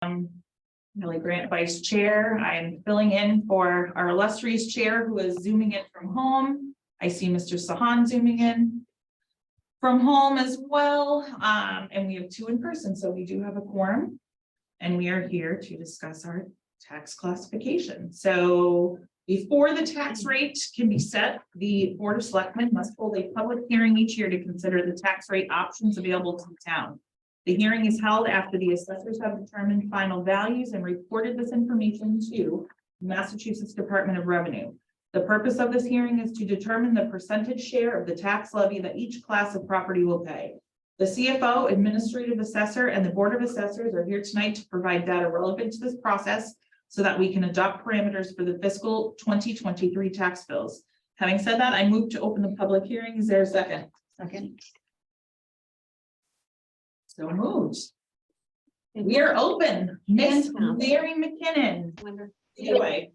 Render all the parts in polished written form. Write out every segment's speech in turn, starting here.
Millie Grant, Vice Chair. I'm filling in for our illustrious chair who is zooming in from home. I see Mr. Sahan zooming in from home as well. And we have two in person, so we do have a quorum. And we are here to discuss our tax classification. So before the tax rate can be set, the Board of Selectmen must hold a public hearing each year to consider the tax rate options available to the town. The hearing is held after the assessors have determined final values and reported this information to Massachusetts Department of Revenue. The purpose of this hearing is to determine the percentage share of the tax levy that each class of property will pay. The CFO, Administrative Assessor, and the Board of Assessors are here tonight to provide data relevant to this process so that we can adopt parameters for the fiscal 2023 tax bills. Having said that, I move to open the public hearing. Is there a second? Second. So moved. We are open. Miss Mary McKinnon. Anyway.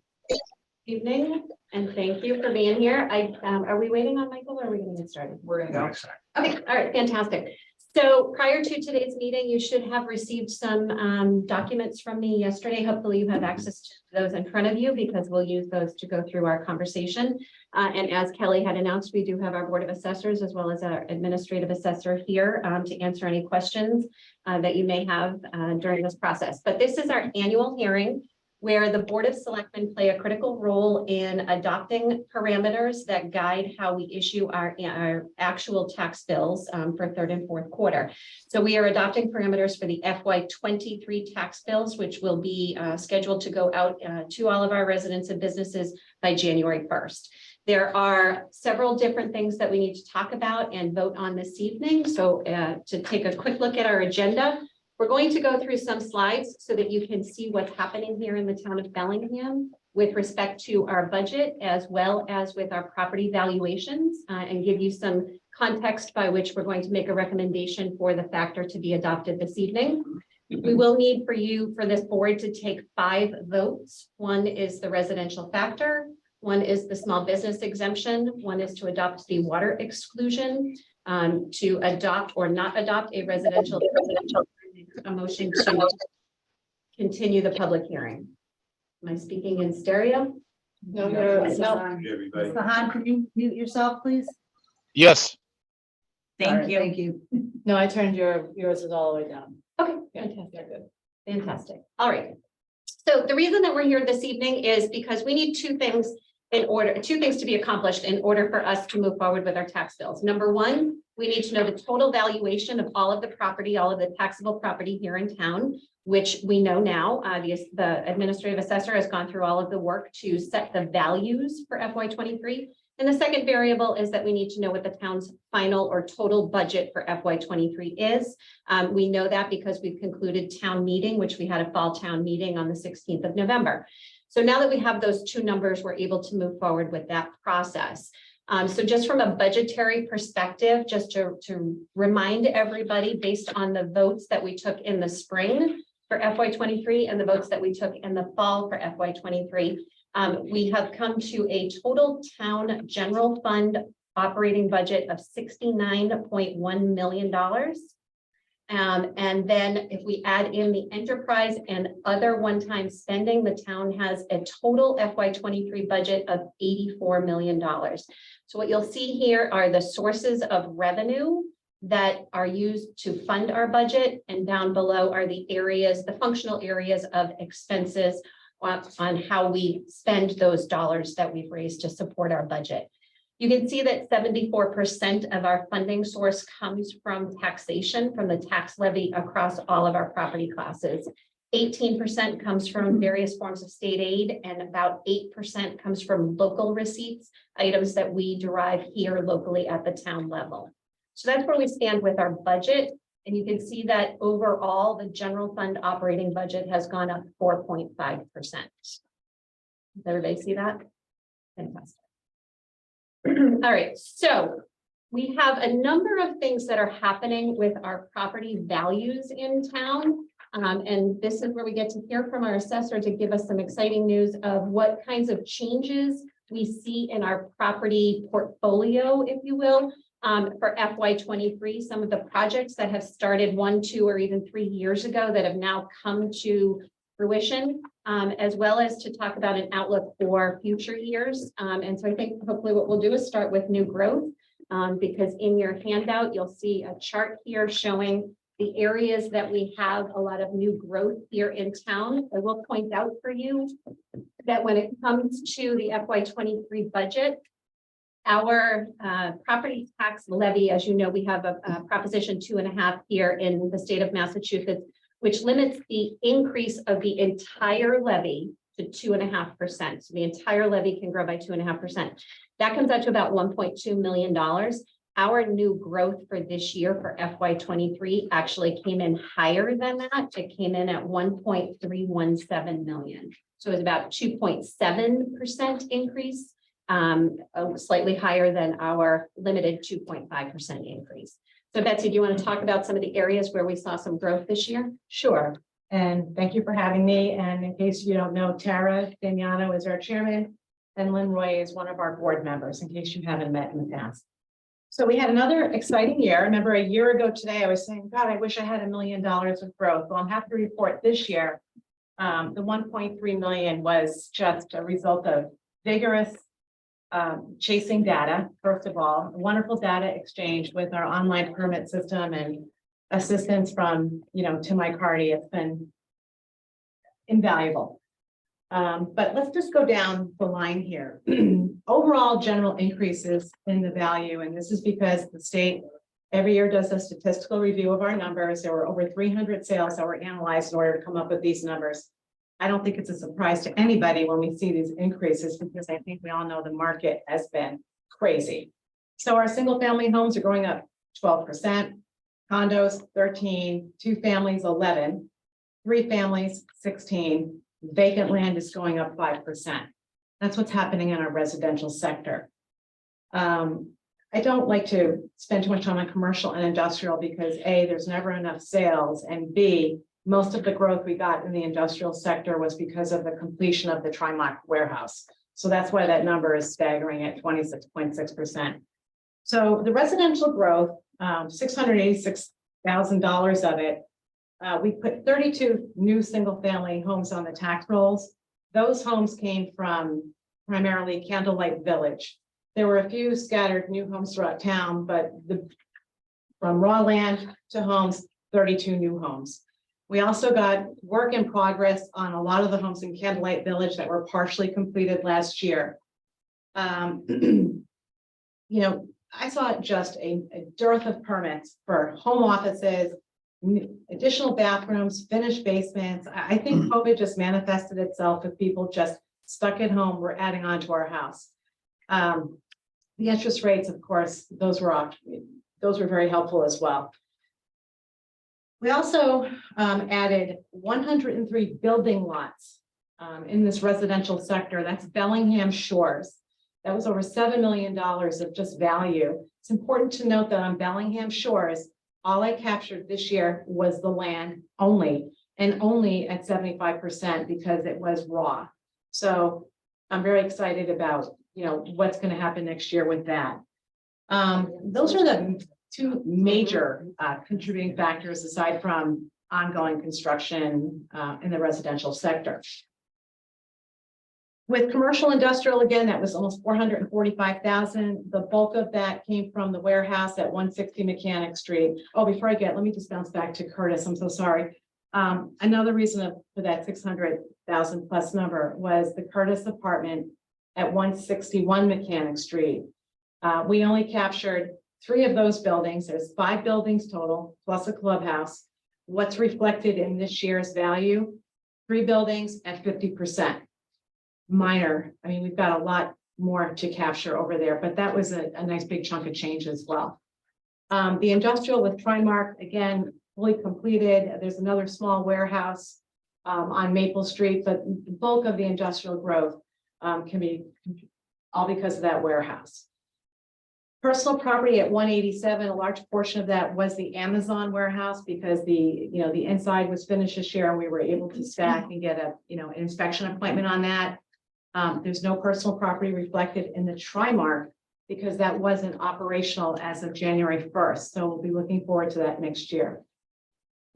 Evening, and thank you for being here. Are we waiting on Michael or are we going to get started? We're gonna go. Okay, all right, fantastic. So prior to today's meeting, you should have received some documents from me yesterday. Hopefully you have access to those in front of you because we'll use those to go through our conversation. And as Kelly had announced, we do have our Board of Assessors as well as our Administrative Assessor here to answer any questions that you may have during this process. But this is our annual hearing where the Board of Selectmen play a critical role in adopting parameters that guide how we issue our actual tax bills for third and fourth quarter. So we are adopting parameters for the FY23 tax bills, which will be scheduled to go out to all of our residents and businesses by January 1st. There are several different things that we need to talk about and vote on this evening. So to take a quick look at our agenda, we're going to go through some slides so that you can see what's happening here in the town of Bellingham with respect to our budget as well as with our property valuations and give you some context by which we're going to make a recommendation for the factor to be adopted this evening. We will need for this board to take 5 votes. One is the residential factor, one is the small business exemption, one is to adopt the water exclusion, to adopt or not adopt a residential a motion to continue the public hearing. Am I speaking in stereo? No. Sahan, can you mute yourself, please? Yes. Thank you. Thank you. No, I turned yours is all the way down. Okay, fantastic. Fantastic. All right. So the reason that we're here this evening is because we need two things to be accomplished in order for us to move forward with our tax bills. Number one, we need to know the total valuation of all of the property, all of the taxable property here in town, which we know now. The Administrative Assessor has gone through all of the work to set the values for FY23. And the second variable is that we need to know what the town's final or total budget for FY23 is. We know that because we've concluded town meeting, which we had a fall town meeting on the 16th of November. So now that we have those two numbers, we're able to move forward with that process. So just from a budgetary perspective, just to remind everybody, based on the votes that we took in the spring for FY23 and the votes that we took in the fall for FY23, we have come to a total town general fund operating budget of $69.1 million. And then if we add in the enterprise and other one-time spending, the town has a total FY23 budget of $84 million. So what you'll see here are the sources of revenue that are used to fund our budget, and down below are the areas, the functional areas of expenses on how we spend those dollars that we've raised to support our budget. You can see that 74% of our funding source comes from taxation, from the tax levy across all of our property classes. 18% comes from various forms of state aid, and about 8% comes from local receipts, items that we derive here locally at the town level. So that's where we stand with our budget. And you can see that overall, the general fund operating budget has gone up 4.5%. Does everybody see that? Fantastic. All right, so we have a number of things that are happening with our property values in town. And this is where we get to hear from our assessor to give us some exciting news of what kinds of changes we see in our property portfolio, if you will, For FY 23, some of the projects that have started 1, 2, or even 3 years ago that have now come to fruition, as well as to talk about an outlook for future years. And so I think hopefully what we'll do is start with new growth, because in your handout, you'll see a chart here showing the areas that we have a lot of new growth here in town. I will point out for you that when it comes to the FY 23 budget, our property tax levy, as you know, we have a proposition 2.5 here in the state of Massachusetts, which limits the increase of the entire levy to 2.5%. So the entire levy can grow by 2.5%. That comes out to about $1.2 million. Our new growth for this year for FY 23 actually came in higher than that. It came in at 1.317 million. So it was about 2.7% increase, slightly higher than our limited 2.5% increase. So Betsy, do you want to talk about some of the areas where we saw some growth this year? Sure. And thank you for having me. And in case you don't know, Tara Damiano is our chairman and Lynn Roy is one of our board members, in case you haven't met in the past. So we had another exciting year. I remember a year ago today, I was saying, God, I wish I had $1 million of growth. Well, I'm happy to report this year, the 1.3 million was just a result of vigorous chasing data. First of all, a wonderful data exchange with our online permit system and assistance from, Tim Icardi. It's been invaluable. But let's just go down the line here. Overall general increases in the value, and this is because the state every year does a statistical review of our numbers. There were over 300 sales that were analyzed in order to come up with these numbers. I don't think it's a surprise to anybody when we see these increases, because I think we all know the market has been crazy. So our single family homes are going up 12%, condos 13%, 2 families 11%, 3 families 16%. Vacant land is going up 5%. That's what's happening in our residential sector. I don't like to spend too much time on commercial and industrial because A, there's never enough sales, and B, most of the growth we got in the industrial sector was because of the completion of the Trimark warehouse. So that's why that number is staggering at 26.6%. So the residential growth, $686,000 of it, we put 32 new single-family homes on the tax rolls. Those homes came from primarily Candlelight Village. There were a few scattered new homes throughout town, but from raw land to homes, 32 new homes. We also got work in progress on a lot of the homes in Candlelight Village that were partially completed last year. I saw just a dearth of permits for home offices, additional bathrooms, finished basements. I think COVID just manifested itself with people just stuck at home. We're adding on to our house. The interest rates, of course, those were very helpful as well. We also added 103 building lots in this residential sector. That's Bellingham Shores. That was over $7 million of just value. It's important to note that on Bellingham Shores, all I captured this year was the land only, and only at 75% because it was raw. So I'm very excited about, what's going to happen next year with that. Those are the 2 major contributing factors aside from ongoing construction in the residential sector. With commercial industrial, again, that was almost 445,000. The bulk of that came from the warehouse at 160 Mechanic Street. Oh, before I let me just bounce back to Curtis. I'm so sorry. Another reason for that 600,000 plus number was the Curtis apartment at 161 Mechanic Street. We only captured 3 of those buildings. There's 5 buildings total, plus a clubhouse. What's reflected in this year's value? 3 buildings at 50%. Minor. I mean, we've got a lot more to capture over there, but that was a nice big chunk of change as well. The industrial with Trimark, again, fully completed. There's another small warehouse on Maple Street, but the bulk of the industrial growth can be all because of that warehouse. Personal property at 187, a large portion of that was the Amazon warehouse because the inside was finished this year and we were able to stack and get an inspection appointment on that. There's no personal property reflected in the Trimark because that wasn't operational as of January 1st. So we'll be looking forward to that next year.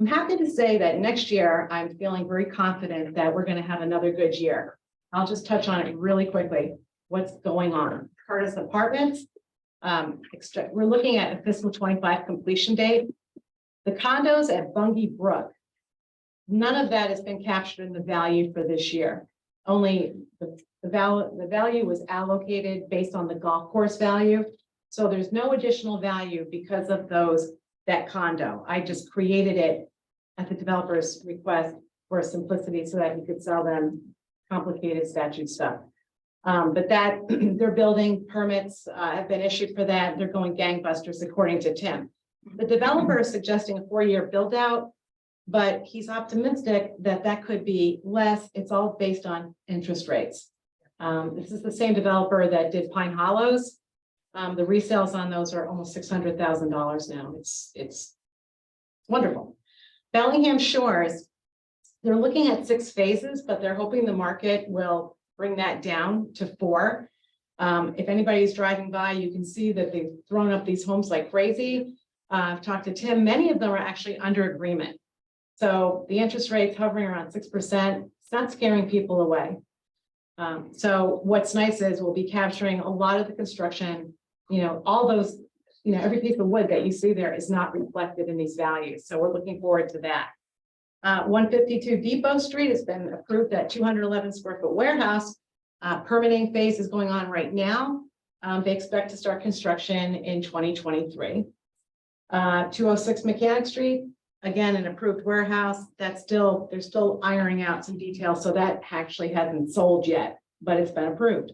I'm happy to say that next year, I'm feeling very confident that we're going to have another good year. I'll just touch on it really quickly. What's going on? Curtis Apartments. We're looking at a fiscal 25 completion date. The condos at Bungie Brook, none of that has been captured in the value for this year. Only the value was allocated based on the golf course value. So there's no additional value because of that condo. I just created it at the developer's request for simplicity so that you could sell them complicated statute stuff. But that their building permits have been issued for that. They're going gangbusters according to Tim. The developer is suggesting a 4-year build out, but he's optimistic that that could be less. It's all based on interest rates. This is the same developer that did Pine Hollows. The resales on those are almost $600,000 now. It's wonderful. Bellingham Shores, they're looking at 6 phases, but they're hoping the market will bring that down to 4. If anybody's driving by, you can see that they've thrown up these homes like crazy. I've talked to Tim, many of them are actually under agreement. So the interest rate's hovering around 6%. It's not scaring people away. So what's nice is we'll be capturing a lot of the construction, all those, every piece of wood that you see there is not reflected in these values. So we're looking forward to that. 152 Depot Street has been approved at 211 square foot warehouse. Permitting phase is going on right now. They expect to start construction in 2023. 206 Mechanic Street, again, an approved warehouse. They're still ironing out some details. So that actually hasn't sold yet, but it's been approved.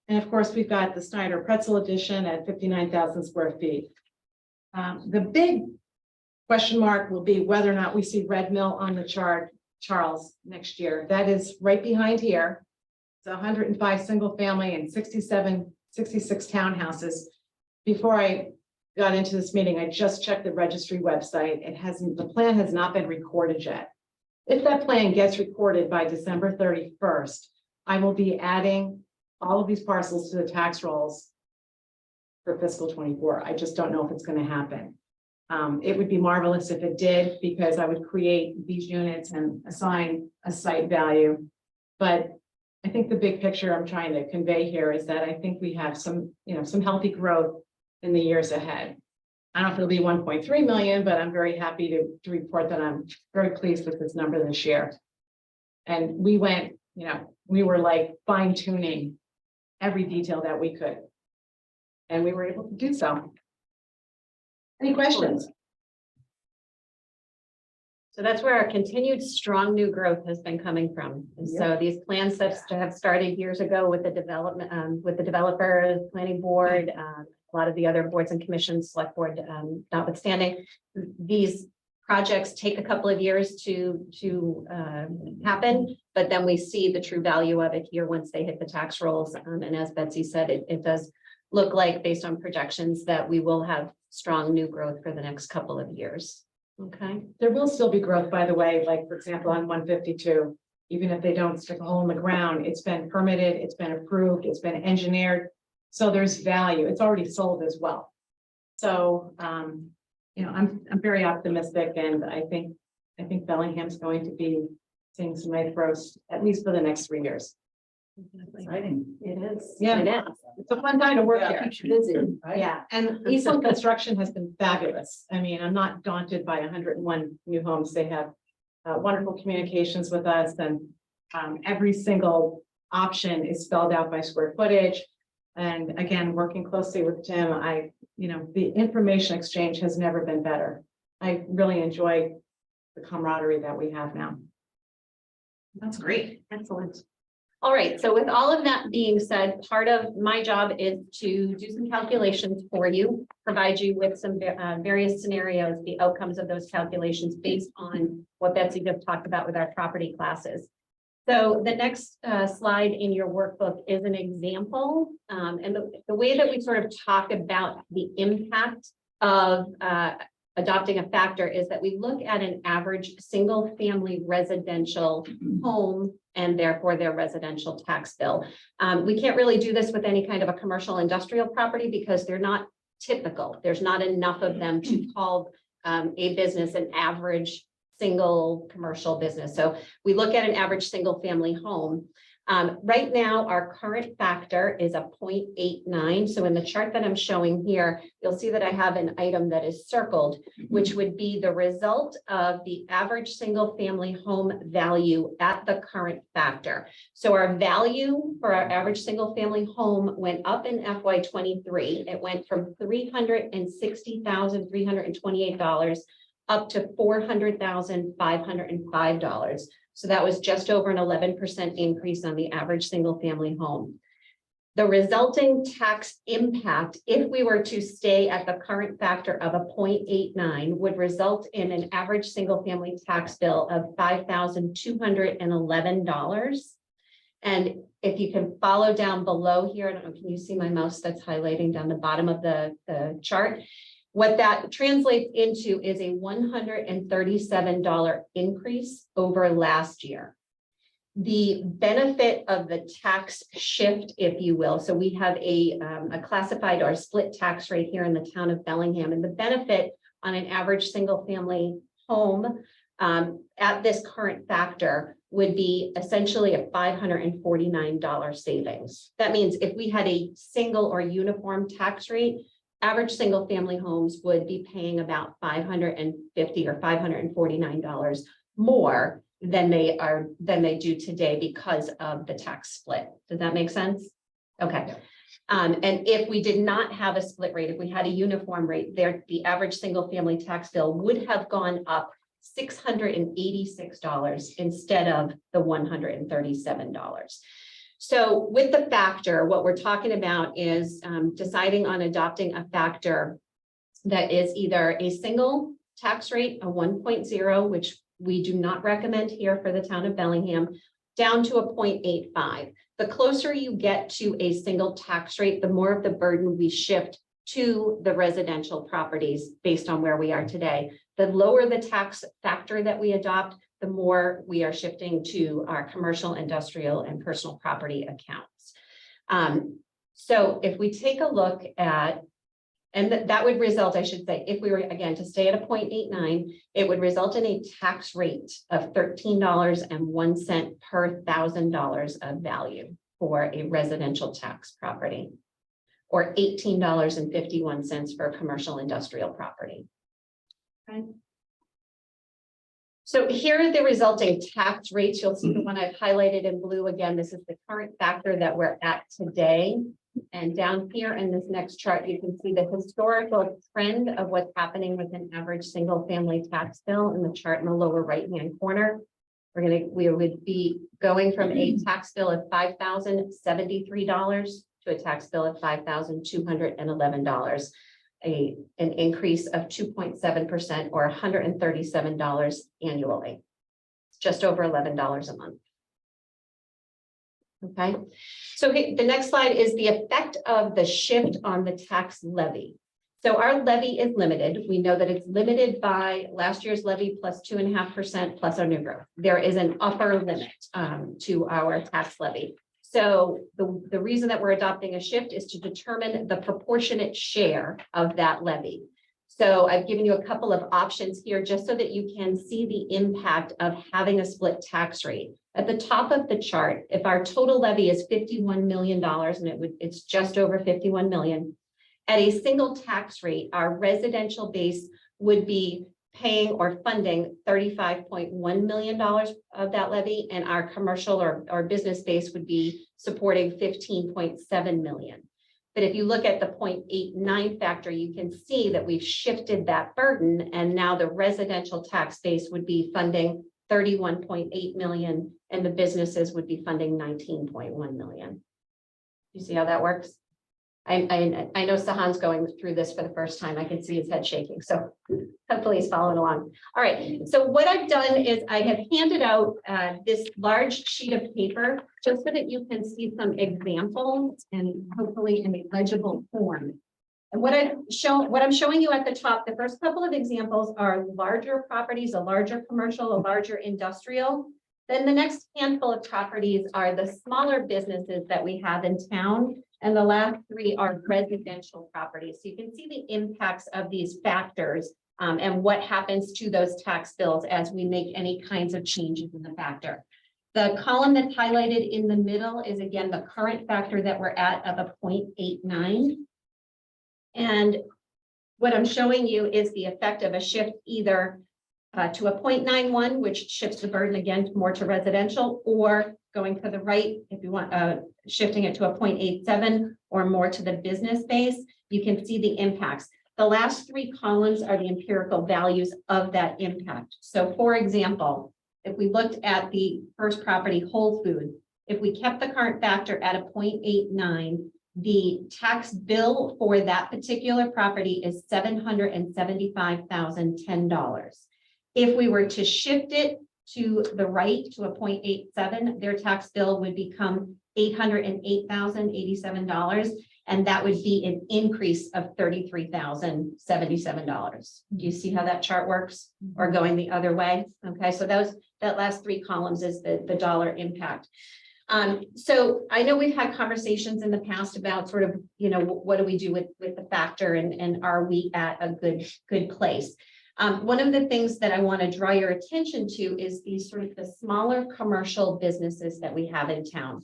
And of course, we've got the Snyder Pretzel Edition at 59,000 square feet. The big question mark will be whether or not we see Red Mill on the chart, Charles, next year. That is right behind here. It's 105 single family and 66 townhouses. Before I got into this meeting, I just checked the registry website. The plan has not been recorded yet. If that plan gets recorded by December 31st, I will be adding all of these parcels to the tax rolls for fiscal 24. I just don't know if it's going to happen. It would be marvelous if it did, because I would create these units and assign a site value. But I think the big picture I'm trying to convey here is that I think we have some healthy growth in the years ahead. I don't know if it'll be 1.3 million, but I'm very happy to report that I'm very pleased with this number this year. And we went, we were like fine tuning every detail that we could. And we were able to do so. Any questions? So that's where our continued strong new growth has been coming from. And so these plans have started years ago with the development, with the developer, planning board, a lot of the other boards and commissions, select board notwithstanding. These projects take a couple of years to happen, but then we see the true value of it here once they hit the tax rolls. And as Betsy said, it does look like, based on projections, that we will have strong new growth for the next couple of years. Okay. There will still be growth, by the way, like, for example, on 152, even if they don't stick a hole in the ground, it's been permitted, it's been approved, it's been engineered. So there's value. It's already sold as well. So, I'm very optimistic, and I think Bellingham's going to be seeing some nice growth, at least for the next 3 years. Exciting. It is. Yeah. It is. It's a fun time to work here. Keeps you busy, right? Yeah, and Eastland Construction has been fabulous. I mean, I'm not daunted by 101 new homes. They have wonderful communications with us, and every single option is spelled out by square footage. And again, working closely with Tim, the information exchange has never been better. I really enjoy the camaraderie that we have now. That's great. Excellent. All right, so with all of that being said, part of my job is to do some calculations for you, provide you with some various scenarios, the outcomes of those calculations based on what Betsy just talked about with our property classes. So the next slide in your workbook is an example. And the way that we sort of talk about the impact of adopting a factor is that we look at an average single-family residential home and therefore their residential tax bill. We can't really do this with any kind of a commercial industrial property because they're not typical. There's not enough of them to call a business an average single commercial business. So we look at an average single family home. Right now, our current factor is a 0.89. So in the chart that I'm showing here, you'll see that I have an item that is circled, which would be the result of the average single family home value at the current factor. So our value for our average single family home went up in FY23. It went from $360,328 up to $400,505. So that was just over an 11% increase on the average single family home. The resulting tax impact, if we were to stay at the current factor of a 0.89, would result in an average single family tax bill of $5,211. And if you can follow down below here, I don't know, can you see my mouse that's highlighting down the bottom of the chart? What that translates into is a $137 increase over last year. The benefit of the tax shift, if you will, so we have a classified or split tax rate here in the town of Bellingham, and the benefit on an average single family home at this current factor would be essentially a $549 savings. That means if we had a single or uniform tax rate, average single family homes would be paying about $550 or $549 more than they do today because of the tax split. Does that make sense? Okay. And if we did not have a split rate, if we had a uniform rate there, the average single family tax bill would have gone up $686 instead of the $137. So with the factor, what we're talking about is deciding on adopting a factor that is either a single tax rate, a 1.0, which we do not recommend here for the town of Bellingham, down to a 0.85. The closer you get to a single tax rate, the more of the burden we shift to the residential properties based on where we are today. The lower the tax factor that we adopt, the more we are shifting to our commercial, industrial, and personal property accounts. So if we take a look at, and that would result, I should say, if we were, again, to stay at a 0.89, it would result in a tax rate of $13.01 per $1,000 of value for a residential tax property, or $18.51 for a commercial industrial property. Okay. So here are the resulting tax rates. You'll see the one I've highlighted in blue. Again, this is the current factor that we're at today. And down here in this next chart, you can see the historical trend of what's happening with an average single family tax bill in the chart in the lower right-hand corner. We would be going from a tax bill of $5,073 to a tax bill of $5,211. An increase of 2.7% or $137 annually. It's just over $11 a month. Okay, so the next slide is the effect of the shift on the tax levy. So our levy is limited. We know that it's limited by last year's levy plus 2.5% plus our new growth. There is an upper limit to our tax levy. So the reason that we're adopting a shift is to determine the proportionate share of that levy. So I've given you a couple of options here just so that you can see the impact of having a split tax rate. At the top of the chart, if our total levy is $51 million, and it's just over 51 million, at a single tax rate, our residential base would be paying or funding $35.1 million of that levy, and our commercial or business base would be supporting $15.7 million. But if you look at the 0.89 factor, you can see that we've shifted that burden, and now the residential tax base would be funding $31.8 million, and the businesses would be funding $19.1 million. You see how that works? I know Sahan's going through this for the first time. I can see his head shaking. So hopefully he's following along. All right. So what I've done is I have handed out this large sheet of paper just so that you can see some examples and hopefully in a legible form. And what I'm showing you at the top, the first couple of examples are larger properties, a larger commercial, a larger industrial. Then the next handful of properties are the smaller businesses that we have in town. And the last three are residential properties. So you can see the impacts of these factors and what happens to those tax bills as we make any kinds of changes in the factor. The column that's highlighted in the middle is again the current factor that we're at of a 0.89. And what I'm showing you is the effect of a shift either to a 0.91, which shifts the burden again more to residential, or going to the right, if you want shifting it to a 0.87 or more to the business base, you can see the impacts. The last three columns are the empirical values of that impact. So for example, if we looked at the first property, Whole Foods, if we kept the current factor at a 0.89, the tax bill for that particular property is $775,010. If we were to shift it to the right to a 0.87, their tax bill would become $808,087, and that would be an increase of $33,077. Do you see how that chart works? Or going the other way? Okay, so that last three columns is the dollar impact. So I know we've had conversations in the past about sort of, what do we do with the factor and are we at a good place? One of the things that I want to draw your attention to is these sort of the smaller commercial businesses that we have in town.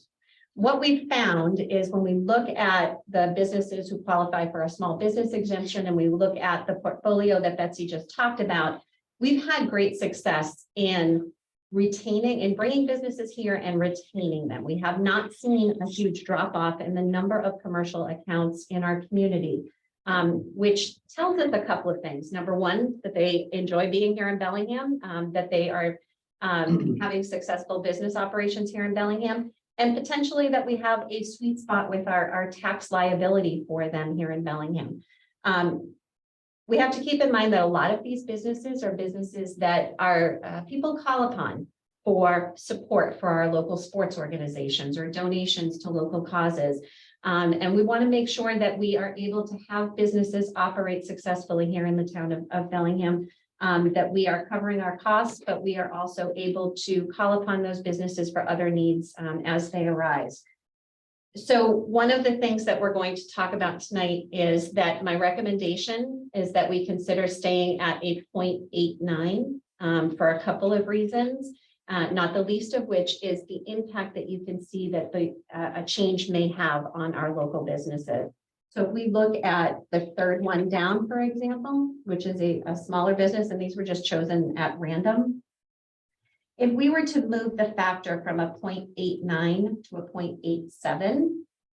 What we've found is when we look at the businesses who qualify for a small business exemption and we look at the portfolio that Betsy just talked about, we've had great success in retaining and bringing businesses here and retaining them. We have not seen a huge drop off in the number of commercial accounts in our community, which tells us a couple of things. Number one, that they enjoy being here in Bellingham, that they are having successful business operations here in Bellingham, and potentially that we have a sweet spot with our tax liability for them here in Bellingham. We have to keep in mind that a lot of these businesses are businesses that our people call upon for support for our local sports organizations or donations to local causes. And we want to make sure that we are able to have businesses operate successfully here in the town of Bellingham, that we are covering our costs, but we are also able to call upon those businesses for other needs as they arise. So one of the things that we're going to talk about tonight is that my recommendation is that we consider staying at a 0.89 for a couple of reasons, not the least of which is the impact that you can see that a change may have on our local businesses. So if we look at the third one down, for example, which is a smaller business, and these were just chosen at random. If we were to move the factor from a 0.89 to a 0.87,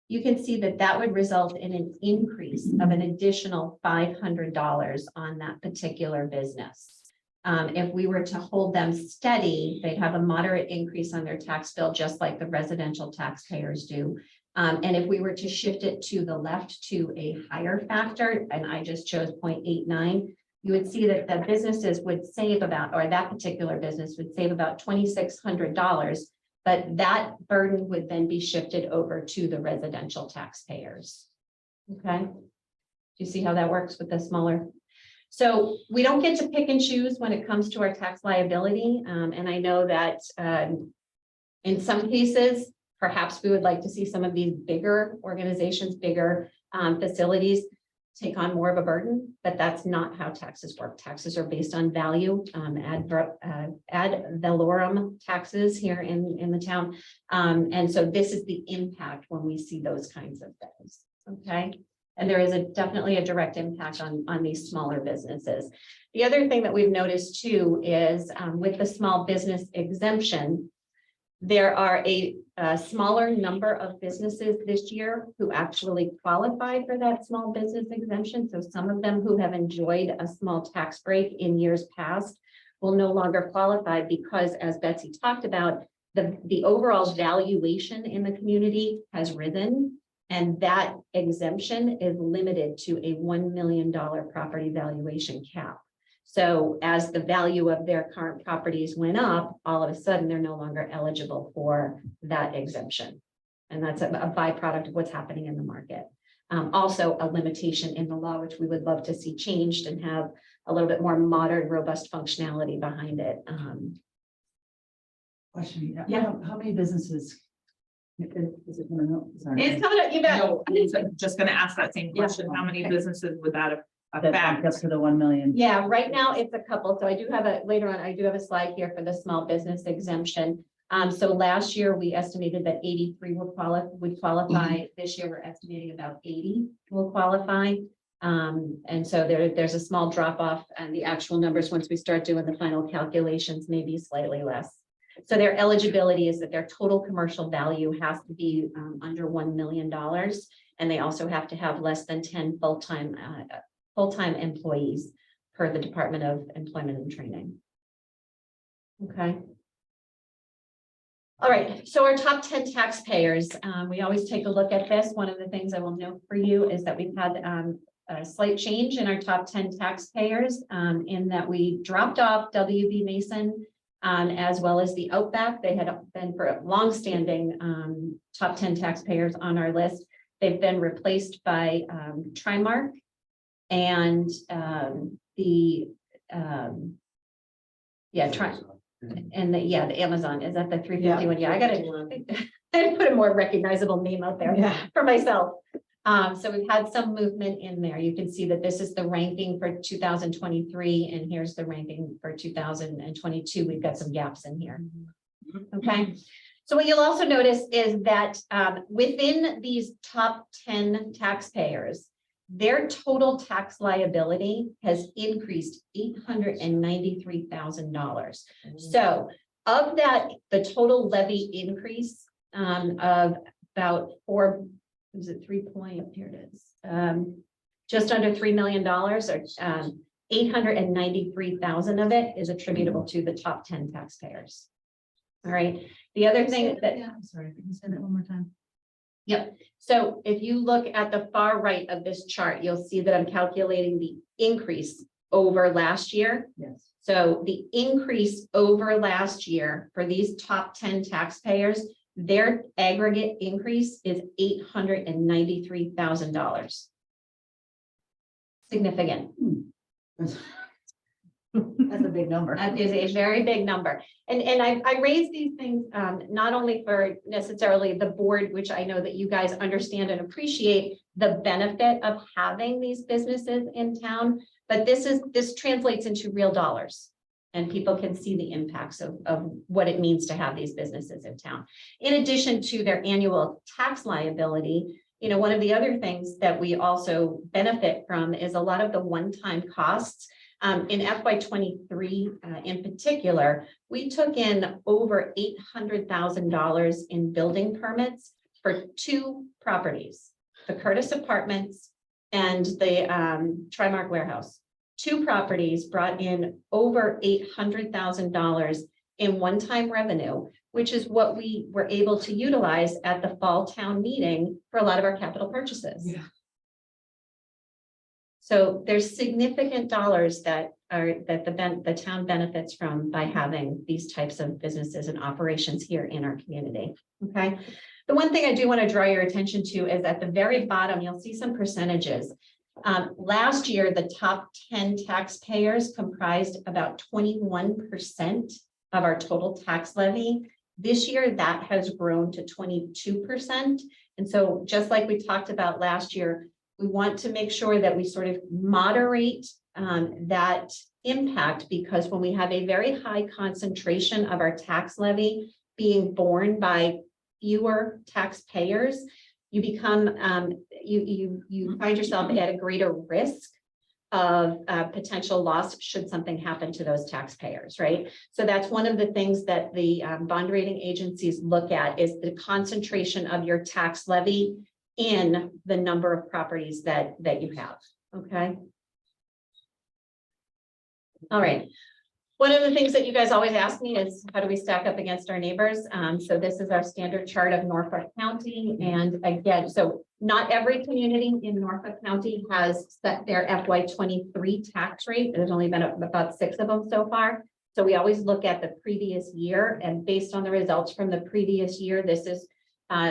you can see that that would result in an increase of an additional $500 on that particular business. If we were to hold them steady, they'd have a moderate increase on their tax bill, just like the residential taxpayers do. And if we were to shift it to the left to a higher factor, and I just chose 0.89, you would see that the businesses would save about, or that particular business would save about $2,600, but that burden would then be shifted over to the residential taxpayers. Okay. Do you see how that works with the smaller? So we don't get to pick and choose when it comes to our tax liability. And I know that in some cases, perhaps we would like to see some of these bigger organizations, bigger facilities take on more of a burden, but that's not how taxes work. Taxes are based on value, ad valorem taxes here in the town. And so this is the impact when we see those kinds of things, okay? And there is definitely a direct impact on these smaller businesses. The other thing that we've noticed too is with the small business exemption, there are a smaller number of businesses this year who actually qualify for that small business exemption. So some of them who have enjoyed a small tax break in years past will no longer qualify because, as Betsy talked about, the overall valuation in the community has risen, and that exemption is limited to a $1 million property valuation cap. So as the value of their current properties went up, all of a sudden they're no longer eligible for that exemption. And that's a byproduct of what's happening in the market. Also a limitation in the law, which we would love to see changed and have a little bit more modern, robust functionality behind it. Question, Yeah. how many businesses? Is it coming up? Sorry. It's coming up, you bet. No, I was just gonna ask that same Yeah. question. How many businesses would that That bumped affect? up to the 1 million. Yeah, right now it's a couple. So I do have later on, I do have a slide here for the small business exemption. So last year we estimated that 83 would qualify. This year we're estimating about 80 will qualify. And so there's a small drop off, and the actual numbers, once we start doing the final calculations, may be slightly less. So their eligibility is that their total commercial value has to be under $1 million. And they also have to have less than 10 full-time employees per the Department of Employment and Training. Okay. All right, so our top 10 taxpayers, we always take a look at this. One of the things I will note for you is that we've had a slight change in our top 10 taxpayers in that we dropped off WB Mason as well as the Outback. They had been for a longstanding top 10 taxpayers on our list. They've been replaced by Trimark and the Amazon. Is that the 351? Yeah, I gotta put a more recognizable name out there Yeah. for myself. So we've had some movement in there. You can see that this is the ranking for 2023, and here's the ranking for 2022. We've got some gaps in here. Okay. So what you'll also notice is that within these top 10 taxpayers, their total tax liability has increased $893,000. So of that, the total levy increase of about just under $3 million, or 893,000 of it is attributable to the top 10 taxpayers. All right. The other thing that, I'm sorry, can you say that one more time? yep. So if you look at the far right of this chart, you'll see that I'm calculating the increase over last year. Yes. So the increase over last year for these top 10 taxpayers, their aggregate increase is $893,000. Significant. That's a big number. That is a very big number. And I raise these things not only for necessarily the board, which I know that you guys understand and appreciate the benefit of having these businesses in town, but this translates into real dollars. And people can see the impacts of what it means to have these businesses in town. In addition to their annual tax liability, you know, one of the other things that we also benefit from is a lot of the one-time costs. In FY23 in particular, we took in over $800,000 in building permits for 2 properties, the Curtis Apartments and the Trimark Warehouse. 2 properties brought in over $800,000 in one-time revenue, which is what we were able to utilize at the fall town meeting for a lot of our capital purchases. Yeah. So there's significant dollars that the town benefits from by having these types of businesses and operations here in our community. Okay. The one thing I do want to draw your attention to is at the very bottom, you'll see some percentages. Last year, the top 10 taxpayers comprised about 21% of our total tax levy. This year, that has grown to 22%. And so just like we talked about last year, we want to make sure that we sort of moderate that impact, because when we have a very high concentration of our tax levy being borne by fewer taxpayers, you become you find yourself at a greater risk of potential loss should something happen to those taxpayers, right? So that's one of the things that the bond rating agencies look at, is the concentration of your tax levy in the number of properties that you have. Okay. All right. One of the things that you guys always ask me is, how do we stack up against our neighbors? So this is our standard chart of Norfolk County. And again, so not every community in Norfolk County has set their FY23 tax rate. There's only been about 6 of them so far. So we always look at the previous year, and based on the results from the previous year, this is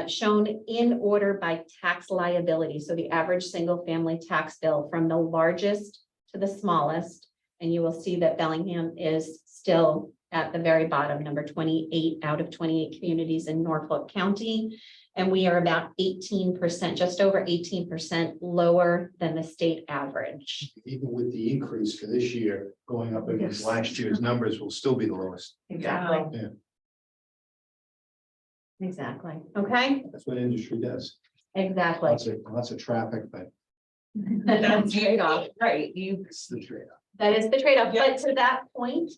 shown in order by tax liability. So the average single family tax bill from the largest to the smallest. And you will see that Bellingham is still at the very bottom, number 28 out of 28 communities in Norfolk County. And we are about 18%, just over 18% lower than the state average. Even with the increase for this year, going up against last year's numbers will still be the lowest. Exactly. Yeah. Exactly. Okay, That's what industry does. exactly. Lots of traffic, but That's trade-off, right, it's the trade-off. That is the trade-off, Yeah. but to that point,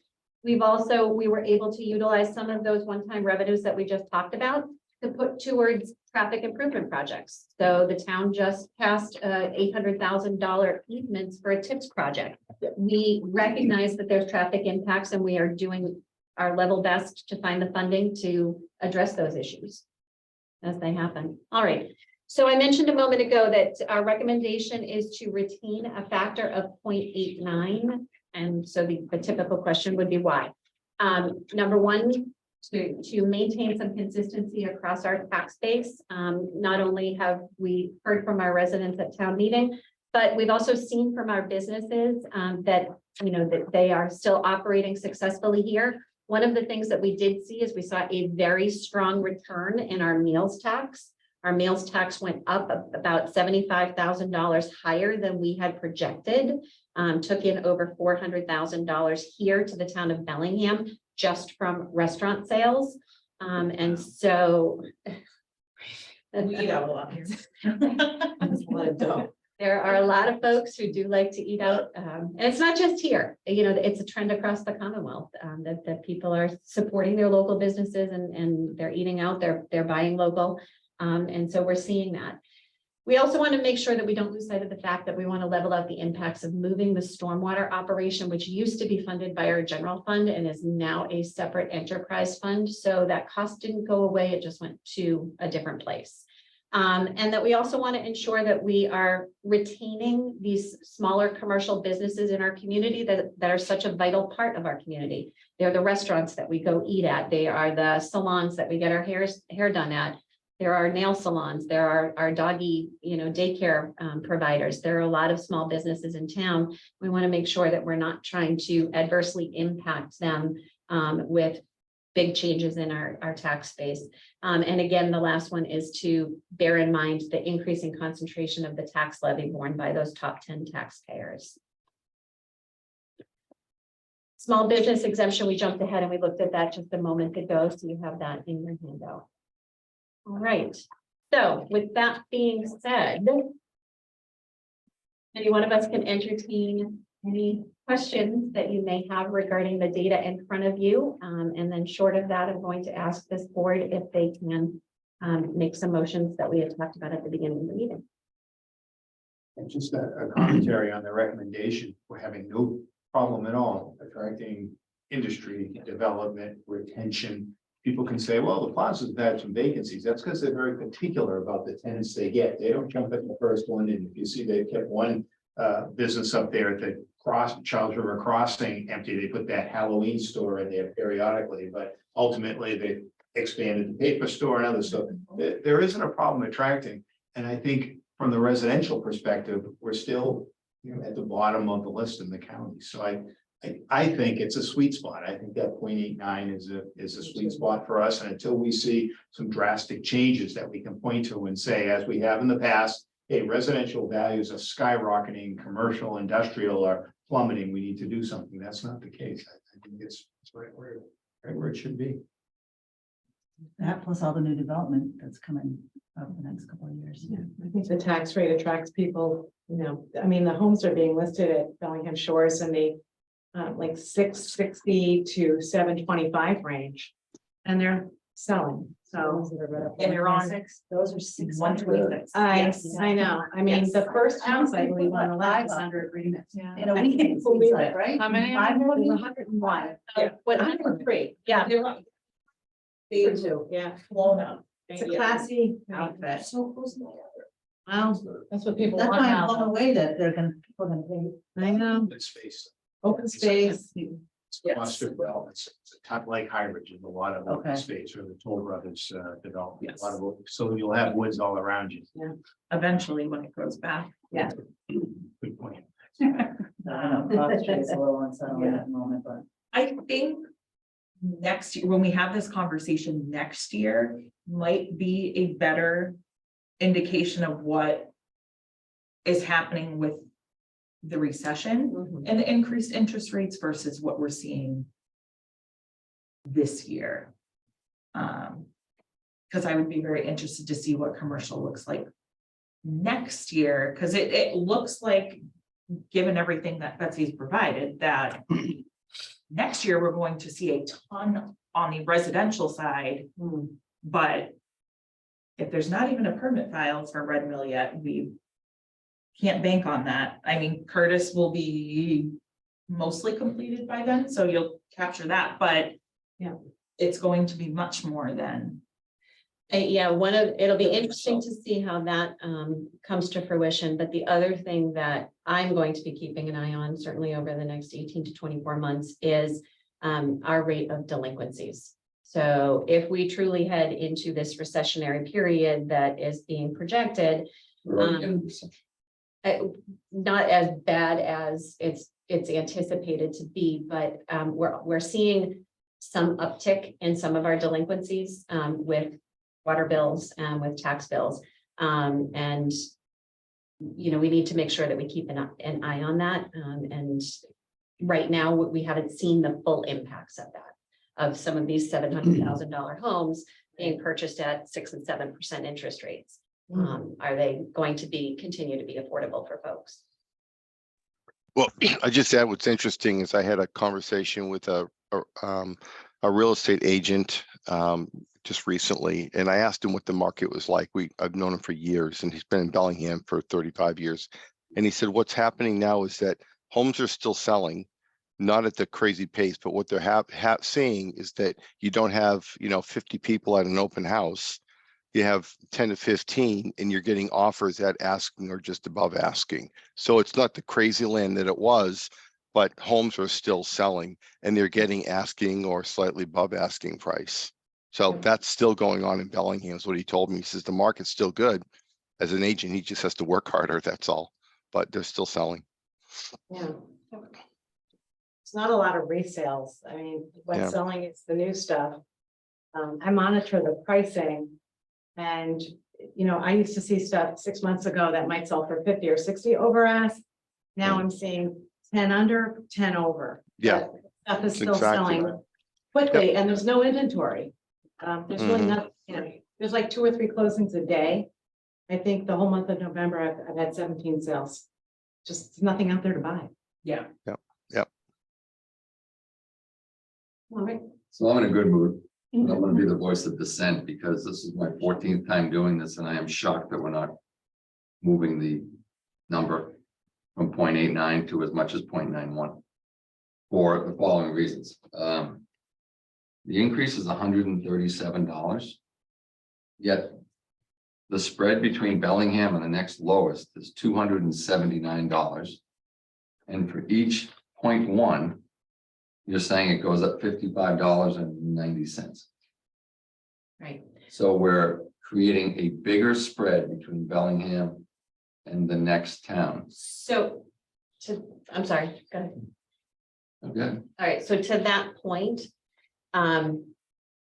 we were able to utilize some of those one-time revenues that we just talked about to put towards traffic improvement projects. So the town just passed $800,000 easements for a TIPS project. We recognize that there's traffic impacts and we are doing our level best to find the funding to address those issues as they happen. All right. So I mentioned a moment ago that our recommendation is to retain a factor of 0.89. And so the typical question would be why? Number one, to maintain some consistency across our tax base. Not only have we heard from our residents at town meeting, but we've also seen from our businesses that, that they are still operating successfully here. One of the things that we did see is we saw a very strong return in our meals tax. Our meals tax went up about $75,000 higher than we had projected, took in over $400,000 here to the town of Bellingham just from restaurant sales. And so we eat out a lot here. there are a lot of folks who do like to eat out. And it's not just here, it's a trend across the Commonwealth, that people are supporting their local businesses and they're eating out, they're buying local. And so we're seeing that. We also want to make sure that we don't lose sight of the fact that we want to level out the impacts of moving the stormwater operation, which used to be funded by our general fund and is now a separate enterprise fund. So that cost didn't go away, it just went to a different place. And that we also want to ensure that we are retaining these smaller commercial businesses in our community that are such a vital part of our community. They're the restaurants that we go eat at. They are the salons that we get our hair done at. There are nail salons. There are our doggy, daycare providers. There are a lot of small businesses in town. We want to make sure that we're not trying to adversely impact them with big changes in our tax base. And again, the last one is to bear in mind the increasing concentration of the tax levy borne by those top 10 taxpayers. Small business exemption, we jumped ahead and we looked at that just a moment ago, so you have that in your handout. All right, so with that being said, any one of us can entertain any questions that you may have regarding the data in front of you. And then short of that, I'm going to ask this board if they can make some motions that we had talked about at the beginning of the meeting. And just a commentary on the recommendation, we're having no problem at all attracting industry development, retention. People can say, well, the plaza's had some vacancies. That's because they're very particular about the tenants they get. They don't jump at the first one. And if you see they've kept one business up there at the Charles River Crossing empty, they put that Halloween store in there periodically, but ultimately they expanded the paper store and other stuff. There isn't a problem attracting. And I think from the residential perspective, we're still at the bottom of the list in the county. So I think it's a sweet spot. I think that 0.89 is a sweet spot for us. And until we see some drastic changes that we can point to and say, as we have in the past, hey, residential values are skyrocketing, commercial, industrial are plummeting. We need to do something. That's not the case. I think it's right where it should be. That plus all the new development that's coming up the next couple of years. Yeah, I think the tax rate attracts people, I mean, the homes are being listed at Bellingham Shores in the like 660 to 725 range, and they're selling. So And you're on, Those are 126. I know. I mean, Yes. the first house I believe on the left is 500 under agreement. Yeah. In a week, it seems like, right? How many? 101. Yeah. 103, yeah. They're right. They Two, yeah. blown up. It's a classy outfit. So close to Well, that's what people That's want why I'm blown now. away that people are gonna pay. I know. It's space. Open space. It's Yes. cluster development. It's a type like hybrid, there's a lot of open Okay. space or the Toll Brothers development. Yes. A lot of, so you'll have woods all around you. Eventually, when it grows back. Yeah. Good point. I don't know, Cross Street is a little unsettling at the moment, but. I think next year, when we have this conversation next year, might be a better indication of what is happening with the recession Mhm. and the increased interest rates versus what we're seeing this year. Because I would be very interested to see what commercial looks like next year, because it looks like, given everything that Betsy's provided, that next year we're going to see a ton on the residential side, but if there's not even a permit filed for Red Mill yet, we can't bank on that. I mean, Curtis will be mostly completed by then, so you'll capture that, but Yeah. it's going to be much more than. Yeah, it'll be interesting to see how that comes to fruition, but the other thing that I'm going to be keeping an eye on, certainly over the next 18 to 24 months, is our rate of delinquencies. So if we truly head into this recessionary period that is being projected, not as bad as it's anticipated to be, but we're seeing some uptick in some of our delinquencies with water bills and with tax bills. And we need to make sure that we keep an eye on that. And right now, we haven't seen the full impacts of that, of some of these $700,000 homes being purchased at 6% and 7% interest rates. Are they going to continue to be affordable for folks? Well, I just add what's interesting is I had a conversation with a real estate agent just recently, and I asked him what the market was like. I've known him for years, and he's been in Bellingham for 35 years. And he said, what's happening now is that homes are still selling, not at the crazy pace, but what they're seeing is that you don't have 50 people at an open house. You have 10 to 15 and you're getting offers at asking or just above asking. So it's not the crazy land that it was, but homes are still selling and they're getting asking or slightly above asking price. So that's still going on in Bellingham is what he told me. He says the market's still good. As an agent, he just has to work harder, that's all. But they're still selling. Yeah. It's not a lot of resales. I mean, what's Yeah. selling is the new stuff. I monitor the pricing. And, I used to see stuff 6 months ago that might sell for 50 or 60 over ask. Now I'm seeing 10 under, 10 over. Yeah. But stuff is still Exactly selling right. quickly and there's no inventory. There's really Mhm. nothing, there's like 2 or 3 closings a day. I think the whole month of November, I've had 17 sales. Just nothing out there to buy. Yeah. All right. So I'm in a good mood. And I'm gonna be the voice of dissent because this is my 14th time doing this and I am shocked that we're not moving the number from 0.89 to as much as 0.91 for the following reasons. The increase is $137, yet the spread between Bellingham and the next lowest is $279. And for each 0.1, you're saying it goes up $55.90. Right. So we're creating a bigger spread between Bellingham and the next town. So, I'm sorry, go ahead. Okay, All right, so to that point,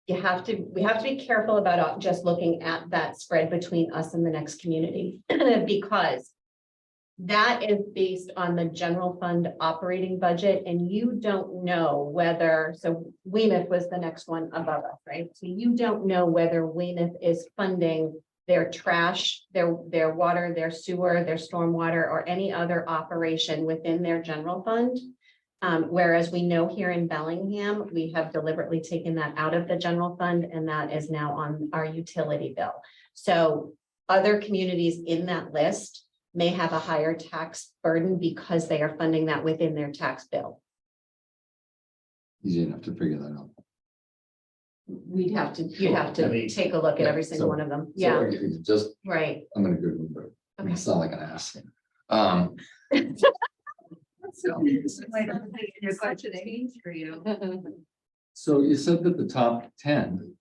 we have to be careful about just looking at that spread between us and the next community because that is based on the general fund operating budget and you don't know whether, so Weymouth was the next one above us, right? So you don't know whether Weymouth is funding their trash, their water, their sewer, their stormwater, or any other operation within their general fund. Whereas we know here in Bellingham, we have deliberately taken that out of the general fund and that is now on our utility bill. So other communities in that list may have a higher tax burden because they are funding that within their tax bill. easy enough to figure that out. You'd have I to mean, take a look at every single so- one of them. So Yeah, if you just, right. I'm in a good mood, but Okay. it's not like an ass. So you said that the top 10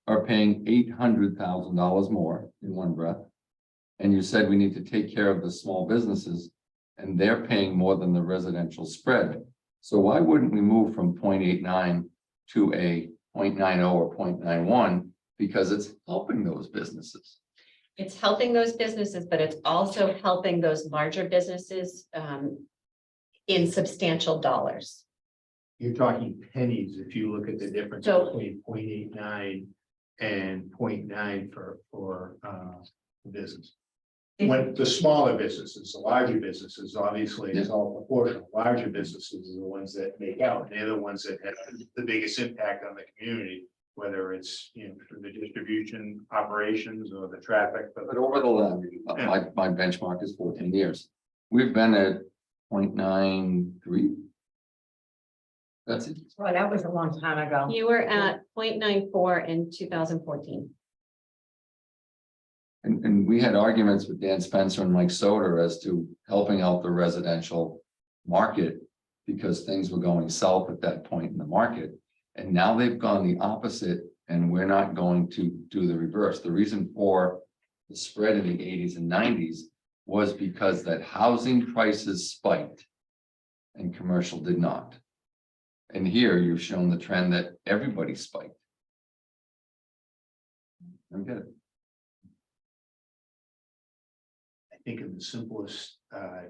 are paying $800,000 more in one breath. And you said we need to take care of the small businesses and they're paying more than the residential spread. So why wouldn't we move from 0.89 to a 0.90 or 0.91? Because it's helping those businesses. It's helping those businesses, but it's also helping those larger businesses in substantial dollars. You're talking pennies if you look at the difference So- between 0.89 and 0.9 for the business. When the smaller businesses, the larger businesses, obviously, it's all proportional. Larger businesses are the ones that make out. They're the ones that have the biggest impact on the community, whether it's, you know, through the distribution operations or the traffic. But over the last, my benchmark is 14 years. We've been at 0.93. That's it. Well, that was a long time ago. You were at 0.94 in 2014. And we had arguments with Dan Spencer and Mike Soder as to helping out the residential market because things were going south at that point in the market. And now they've gone the opposite and we're not going to do the reverse. The reason for the spread in the 80s and 90s was because that housing prices spiked and commercial did not. And here you've shown the trend that everybody spiked. I get it. I think in the simplest